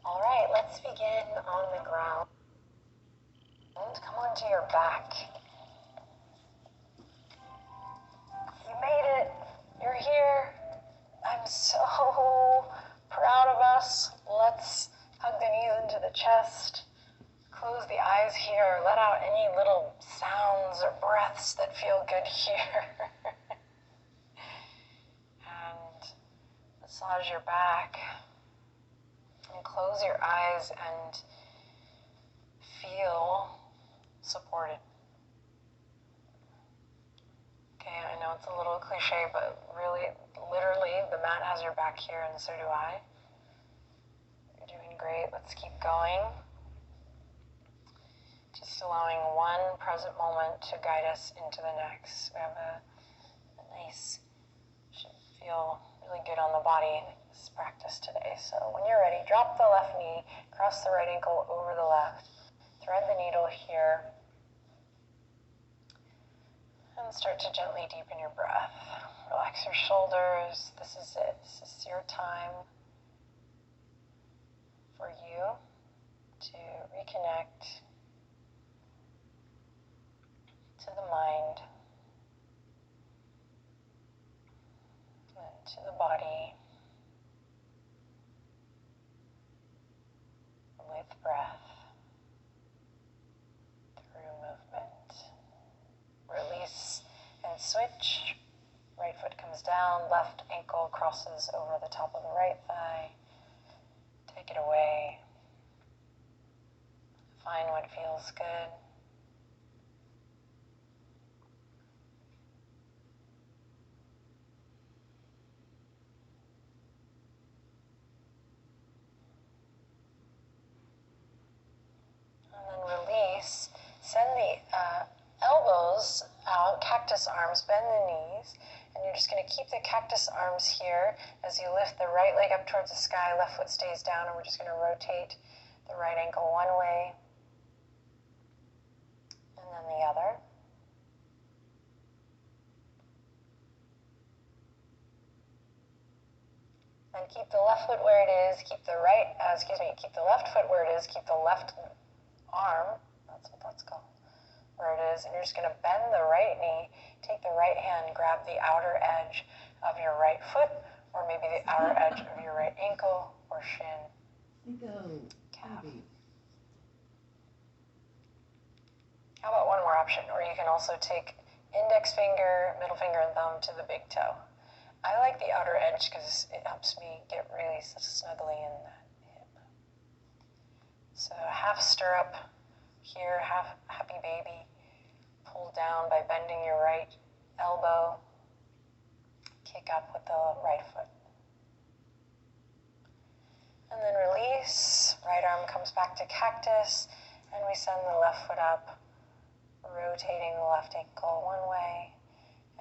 All right, let's begin on the ground. Come onto your back. You made it. You're here. I'm so proud of us. Let's hug the knees into the chest. Close the eyes here. Let out any little sounds or breaths that feel good here. And massage your back. And close your eyes and feel supported. Okay, I know it's a little cliche, but really, literally, the mat has your back here, and so do I. You're doing great. Let's keep going. Just allowing one present moment to guide us into the next. We have a nice, should feel really good on the body this practice today. So when you're ready, drop the left knee, cross the right ankle over the left, thread the needle here, and start to gently deepen your breath. Relax your shoulders. This is it. This is your time for you to reconnect to the mind and to the body with breath through movement. Release and switch. Right foot comes down, left ankle crosses over the top of the right thigh. Take it away. Find what feels good. And then release. Send the elbows out, cactus arms, bend the knees. And you're just going to keep the cactus arms here as you lift the right leg up towards the sky, left foot stays down, and we're just going to rotate the right ankle one way and then the other. And keep the left foot where it is, keep the keep the left foot where it is, keep the left arm, that's what that's called, where it is, and you're just going to bend the right knee, take the right hand, grab the outer edge of your right foot, or maybe the outer edge of your right ankle or shin, calf. How about one more option? Or you can also take index finger, middle finger, and thumb to the big toe. I like the outer edge because it helps me get really snuggly in that hip. So half stirrup here, half happy baby. Pull down by bending your right elbow. Kick up with the right foot. And then release. Right arm comes back to cactus. And we send the left foot up, rotating the left ankle one way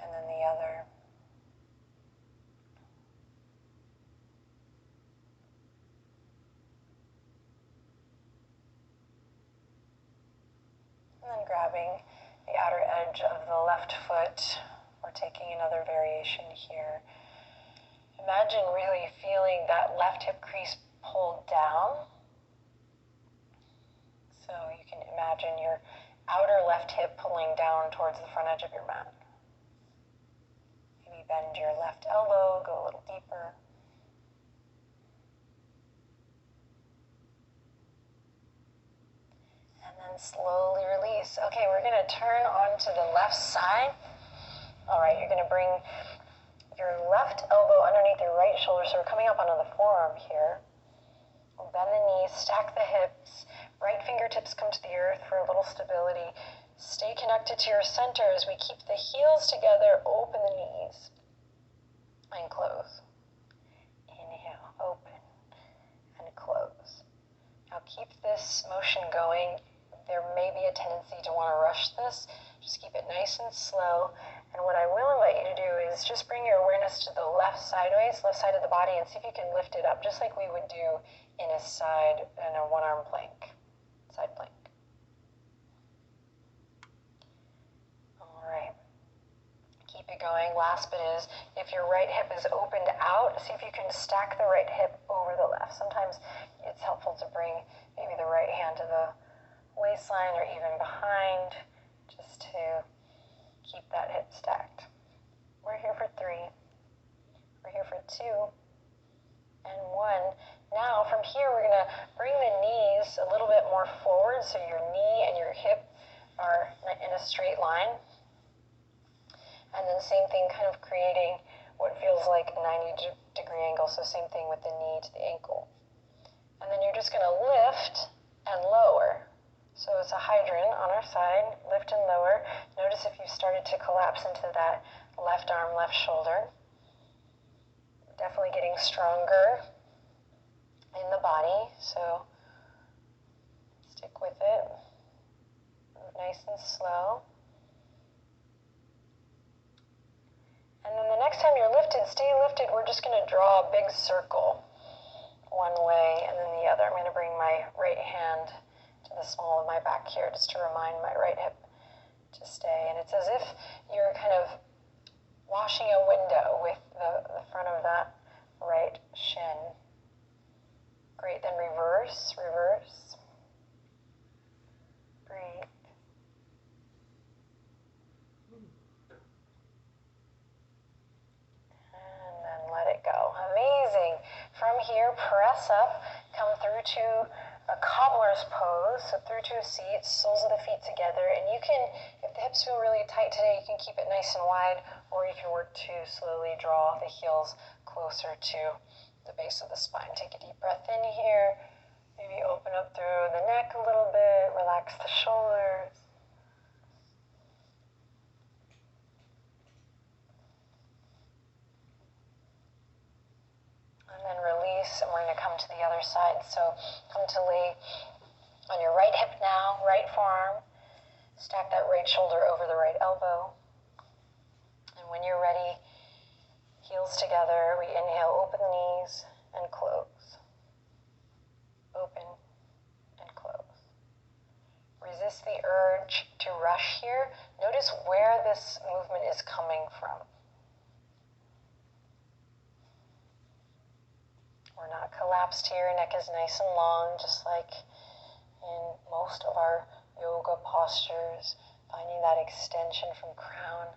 and then the other. And then grabbing the outer edge of the left foot, or taking another variation here. Imagine really feeling that left hip crease pulled down. So you can imagine your outer left hip pulling down towards the front edge of your mat. Maybe bend your left elbow, go a little deeper. And then slowly release. Okay, we're going to turn onto the left side. All right, you're going to bring your left elbow underneath your right shoulder. So we're coming up onto the forearm here. We'll bend the knees, stack the hips. Right fingertips come to the earth for a little stability. Stay connected to your center as we keep the heels together. Open the knees and close. Inhale, open and close. Now keep this motion going. There may be a tendency to want to rush this. Just keep it nice and slow. And what I will invite you to do is just bring your awareness to the left sideways, left side of the body, and see if you can lift it up, just like we would do in a one-arm plank, side plank. going. Last bit is, if your right hip is opened out, see if you can stack the right hip over the left. Sometimes it's helpful to bring maybe the right hand to the waistline or even behind, just to keep that hip stacked. We're here for 3. We're here for 2 and 1. Now from here we're going to bring the knees a little bit more forward, so your knee and your hip are in a straight line. And then same thing, kind of creating what feels like a 90-degree angle, so same thing with the knee to the ankle. And then you're just going to lift and lower. So it's a hydrant on our side, lift and lower. Notice if you started to collapse into that left arm, left shoulder. Definitely getting stronger in the body, so stick with it. Move nice and slow. And then the next time you're lifted, stay lifted. We're just going to draw a big circle one way and then the other. I'm going to bring my right hand to the small of my back here just to remind my right hip to stay. And it's as if you're kind of washing a window with the front of that right shin. Great. Then reverse, reverse. Breathe. Let it go. Amazing. From here, press up, come through to a cobbler's pose, so through to a seat, soles of the feet together, and you can, if the hips feel really tight today, you can keep it nice and wide, or you can work to slowly draw the heels closer to the base of the spine. Take a deep breath in here, maybe open up through the neck a little bit, relax the shoulders. And then release, and we're going to come to the other side. So come to lay on your right hip now, right forearm. Stack that right shoulder over the right elbow. And when you're ready, heels together, we inhale, open the knees, and close. Open and close. Resist the urge to rush here. Notice where this movement is coming from. We're not collapsed here, neck is nice and long, just like in most of our yoga postures. Finding that extension from crown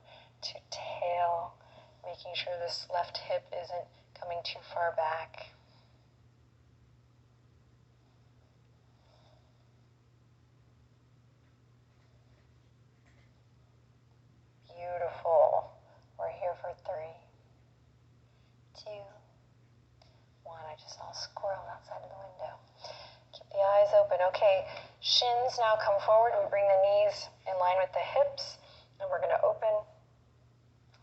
to tail, making sure this left hip isn't coming too far back. Beautiful. We're here for 3, 2, 1. I just saw a squirrel outside of the window. Keep the eyes open. Okay, shins now come forward. We bring the knees in line with the hips, and we're going to open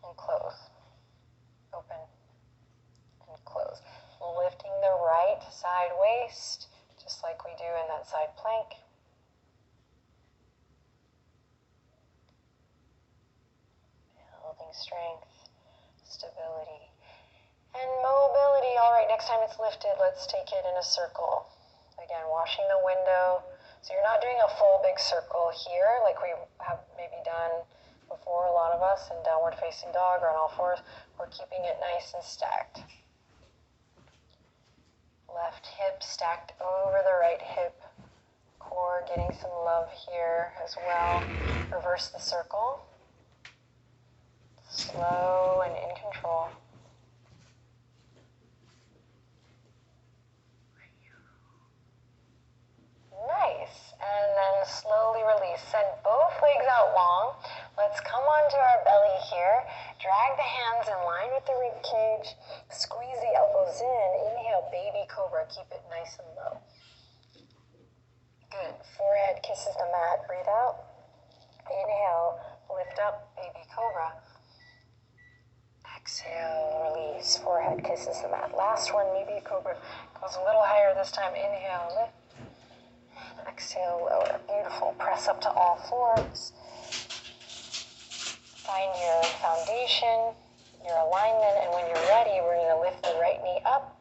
and close. Open and close. Lifting the right side waist, just like we do in that side plank. Building strength, stability, and mobility. All right, next time it's lifted, let's take it in a circle. Again, washing the window. So you're not doing a full big circle here like we have maybe done before, a lot of us, in downward facing dog or on all fours. We're keeping it nice and stacked. Left hip stacked over the right hip. Core getting some love here as well. Reverse the circle. Slow and in control. Nice. And then slowly release. Send both legs out long. Let's come onto our belly here. Drag the hands in line with the rib cage. Squeeze the elbows in. Inhale, baby cobra. Keep it nice and low. Good. Forehead kisses the mat. Breathe out. Inhale, lift up, baby cobra. Exhale, release. Forehead kisses the mat. Last one, baby cobra. Goes a little higher this time. Inhale, lift. Exhale, lower. Beautiful. Press up to all fours. Find your foundation, your alignment, and when you're ready, we're going to lift the right knee up.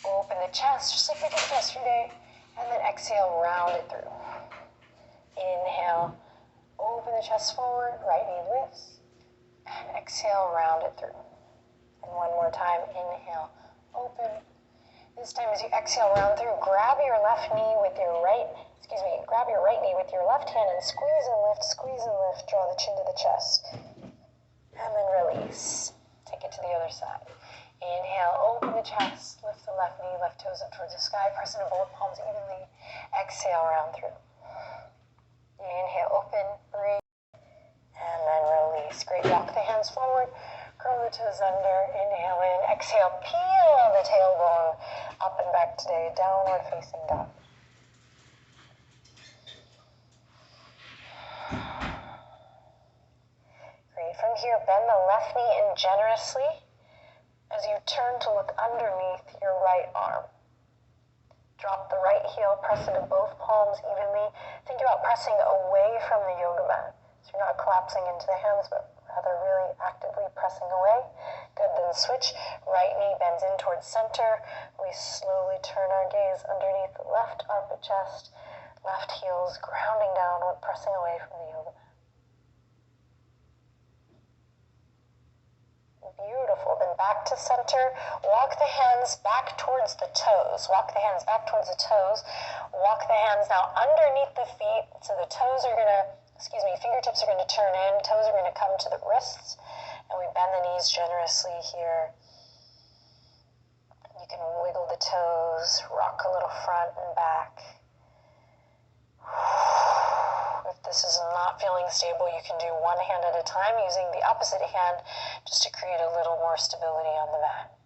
Open the chest, just like we did yesterday. And then exhale, round it through. Inhale, open the chest forward, right knee lifts. And exhale, round it through. And one more time, inhale, open. This time as you exhale, round through, grab your right knee with your right hand and squeeze and lift, draw the chin to the chest. And then release. Take it to the other side. Inhale, open the chest, lift the left knee, left toes up towards the sky, press into both palms evenly. Exhale, round through. Inhale, open, breathe. And then release. Great. Walk the hands forward. Curl the toes under. Inhale in. Exhale. Peel the tailbone up and back today. Downward facing dog. Great. From here, bend the left knee in generously as you turn to look underneath your right arm. Drop the right heel. Press into both palms evenly. Think about pressing away from the yoga mat. So you're not collapsing into the hands, but rather really actively pressing away. Good, then switch. Right knee bends in towards center. We slowly turn our gaze underneath the left armpit chest. Left heel's grounding downward, pressing away from the yoga mat. Beautiful. Then back to center. Walk the hands back towards the toes. Walk the hands back towards the toes. Walk the hands now underneath the feet. So the toes are going to, fingertips are going to turn in. Toes are going to come to the wrists. And we bend the knees generously here. You can wiggle the toes, rock a little front and back. If this is not feeling stable, you can do one hand at a time using the opposite hand just to create a little more stability on the mat.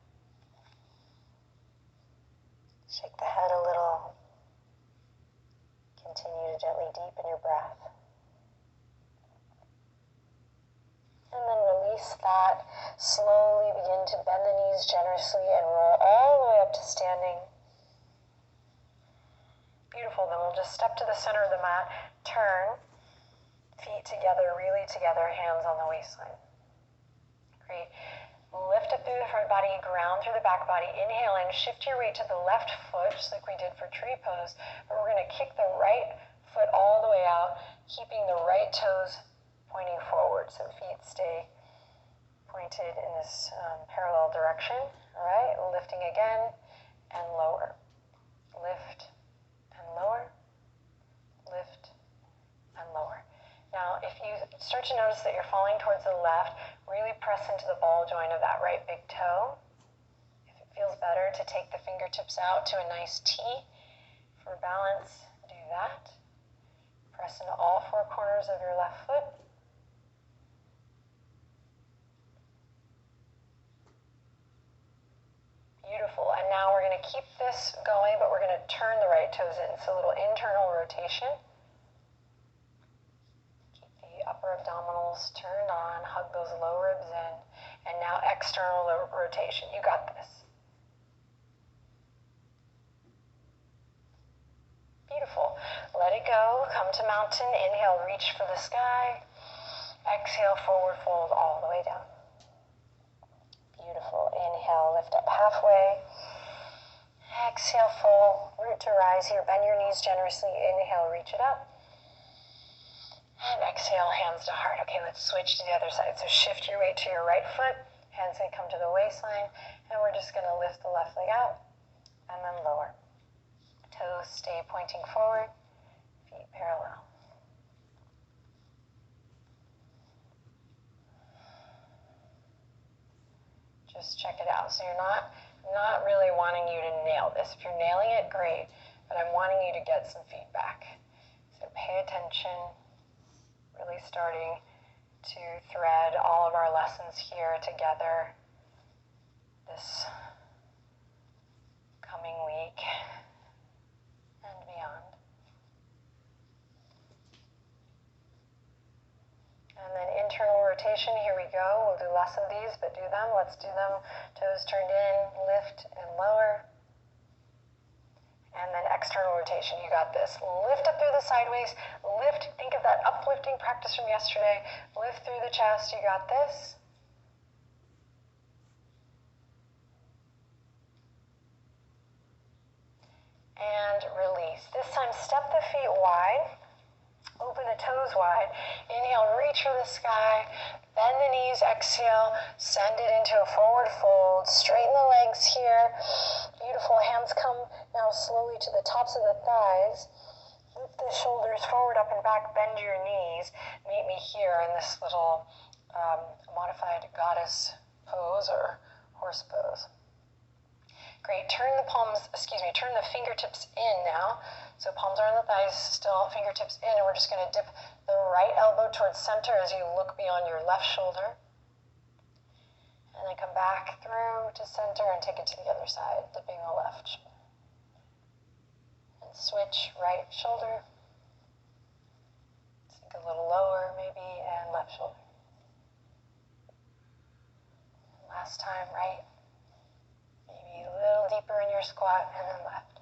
Shake the head a little. Continue to gently deepen your breath. And then release that. Slowly begin to bend the knees generously and roll all the way up to standing. Beautiful. Then we'll just step to the center of the mat. Turn. Feet together, really together, hands on the waistline. Great. Lift up through the front body, ground through the back body. Inhale in, shift your weight to the left foot, just like we did for tree pose. But we're going to kick the right foot all the way out, keeping the right toes pointing forward. So feet stay pointed in this parallel direction. All right, lifting again and lower. Lift and lower. Lift and lower. Now, if you start to notice that you're falling towards the left, really press into the ball joint of that right big toe. If it feels better to take the fingertips out to a nice T for balance, do that. Press into all four corners of your left foot. Beautiful. And now we're going to keep this going, but we're going to turn the right toes in. So a little internal rotation. Upper abdominals turned on, hug those low ribs in, and now external rotation. You got this. Beautiful. Let it go. Come to mountain. Inhale, reach for the sky. Exhale, forward fold all the way down. Beautiful. Inhale, lift up halfway. Exhale, full root to rise here. Bend your knees generously. Inhale, reach it up. And exhale, hands to heart. Okay, let's switch to the other side. So shift your weight to your right foot. Hands may come to the waistline. And we're just going to lift the left leg out. And then lower. Toes stay pointing forward. Feet parallel. Just check it out. So you're not really wanting you to nail this. If you're nailing it, great. But I'm wanting you to get some feedback. So pay attention. Really starting to thread all of our lessons here together this coming week and beyond. And then internal rotation, here we go. We'll do less of these, but do them. Let's do them. Toes turned in, lift and lower. And then external rotation, you got this. Lift up through the sideways, lift, think of that uplifting practice from yesterday. Lift through the chest, you got this. And release. This time, step the feet wide. Open the toes toes wide. Inhale, reach for the sky. Bend the knees, exhale, send it into a forward fold. Straighten the legs here. Beautiful. Hands come now slowly to the tops of the thighs. Lift the shoulders forward, up and back. Bend your knees. Meet me here in this little modified goddess pose or horse pose. Great. Turn the fingertips in now. So palms are on the thighs, still fingertips in, and we're just going to dip the right elbow towards center as you look beyond your left shoulder. And then come back through to center and take it to the other side, dipping the left shoulder. And switch right shoulder. Sink a little lower maybe, and left shoulder. Last time, right. Maybe a little deeper in your squat, and then left.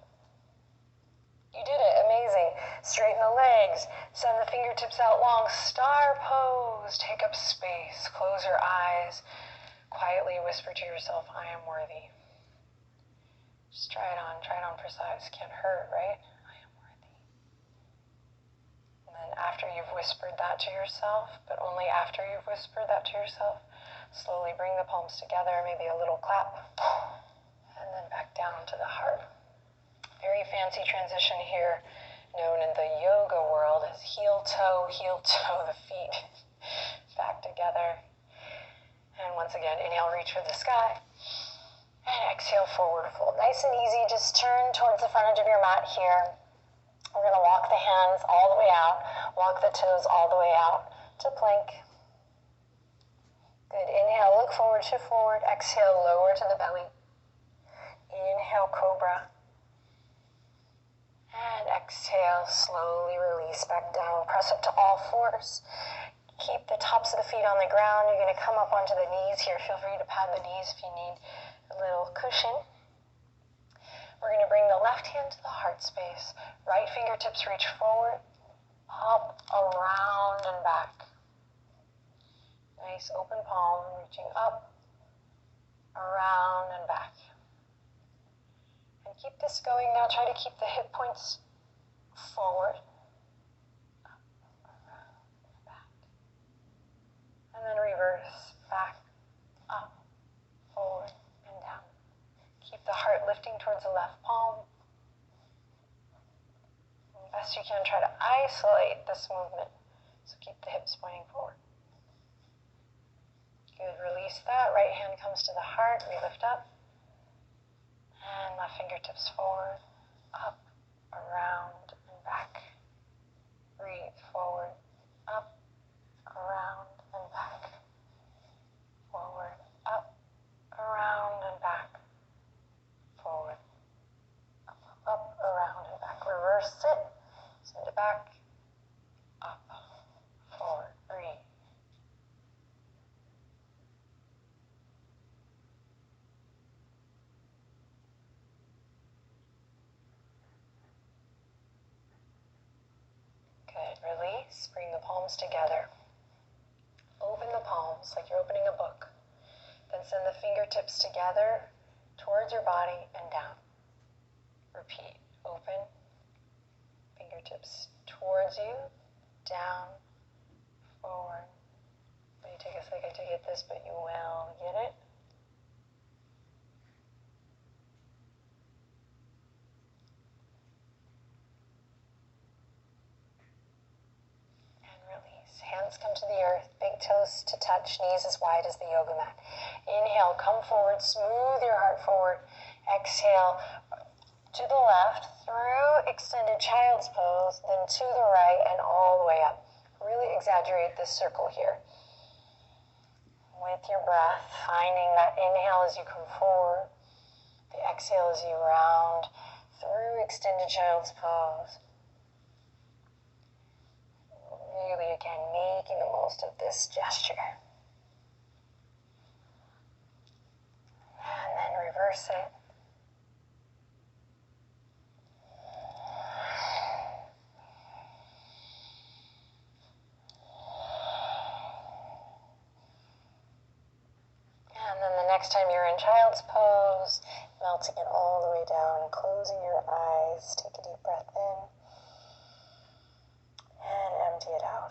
You did it. Amazing. Straighten the legs. Send the fingertips out long. Star pose. Take up space. Close your eyes. Quietly whisper to yourself, I am worthy. Just try it on. Try it on for size. Can't hurt, right? I am worthy. And then after you've whispered that to yourself, but only after you've whispered that to yourself, slowly bring the palms together, maybe a little clap, and then back down to the heart. Very fancy transition here, known in the yoga world as heel, toe, the feet back together. And once again, inhale, reach for the sky. And exhale, forward fold. Nice and easy, just turn towards the front edge of your mat here. We're gonna walk the hands all the way out, walk the toes all the way out to plank. Good, inhale, look forward, shift forward. Exhale, lower to the belly. Inhale, cobra. And exhale, slowly release back down. Press up to all fours. Keep the tops of the feet on the ground. You're going to come up onto the knees here. Feel free to pad the knees if you need a little cushion. We're going to bring the left hand to the heart space. Right fingertips reach forward, up, around, and back. Nice open palm, reaching up, around, and back. And keep this going now. Try to keep the hip points forward, up, around, and back. And then reverse, back, up, forward, and down. Keep the heart lifting towards the left palm. And best you can, try to isolate this movement. So keep the hips pointing forward. Good, release that. Right hand comes to the heart, we lift up. And left fingertips forward, up, around, and back. Breathe forward, up, around, and back. Forward, up, around, and back. Forward, up, around, and back. Reverse it, send it back, up, forward, breathe. Good. Release. Bring the palms together. Open the palms like you're opening a book. Then send the fingertips together towards your body and down. Repeat. Open. Fingertips towards you. Down. Forward. May take a second to get this, but you will get it. Hands come to the earth, big toes to touch, knees as wide as the yoga mat. Inhale, come forward, smooth your heart forward. Exhale, to the left, through extended child's pose, then to the right and all the way up. Really exaggerate this circle here. With your breath, finding that inhale as you come forward, the exhale as you round through extended child's pose. Really, again, making the most of this gesture. And then reverse it. And then the next time you're in child's pose, melting it all the way down, closing your eyes, take a deep breath in. And empty it out.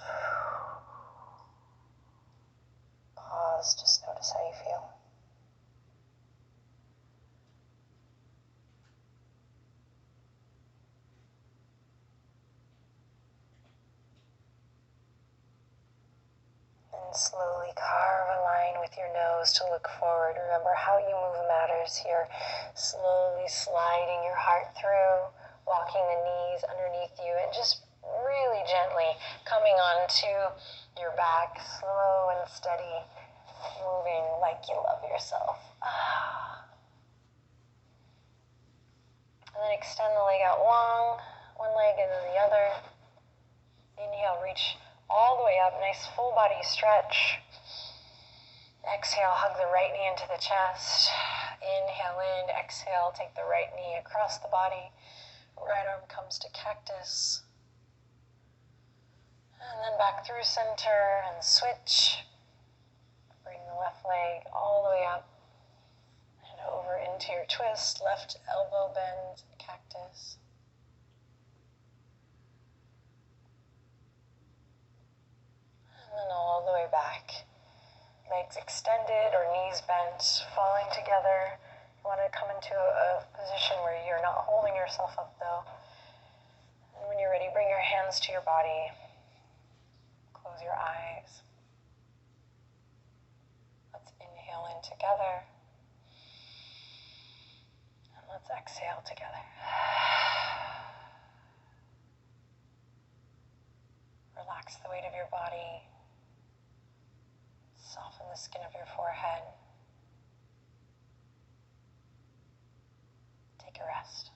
with your nose to look forward. Remember, how you move matters here. Slowly sliding your heart through, walking the knees underneath you, and just really gently coming onto your back, slow and steady, moving like you love yourself. And then extend the leg out long, one leg and then the other. Inhale, reach all the way up, nice full body stretch. Exhale, hug the right knee into the chest. Inhale in, exhale, take the right knee across the body. Right arm comes to cactus. And then back through center and switch. Bring the left leg all the way up and over into your twist. Left elbow bend, cactus. And then all the way back. Legs extended or knees bent, falling together. You want to come into a position where you're not holding yourself up though. And when you're ready, bring your hands to your body. Close your eyes. Let's inhale in together. And let's exhale together. Relax the weight of your body. Soften the skin of your forehead. Take a rest.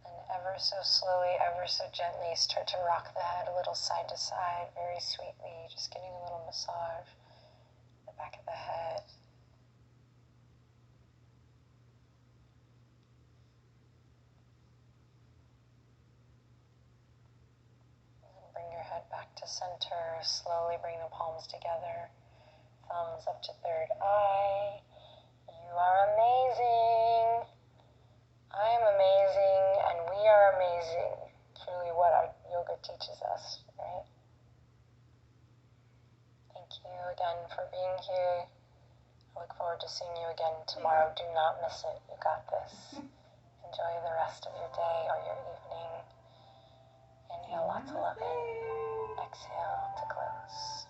And ever so slowly, ever so gently, start to rock the head a little side to side, very sweetly, just getting a little massage the back of the head. Bring your head back to center. Slowly bring the palms together. Thumbs up to third eye. You are amazing. I am amazing, and we are amazing. Truly what our yoga teaches us, right? Thank you again for being here. I look forward to seeing you again tomorrow. Do not miss it. You got this. Enjoy the rest of your day or your evening. Inhale lots of love in. Exhale to close.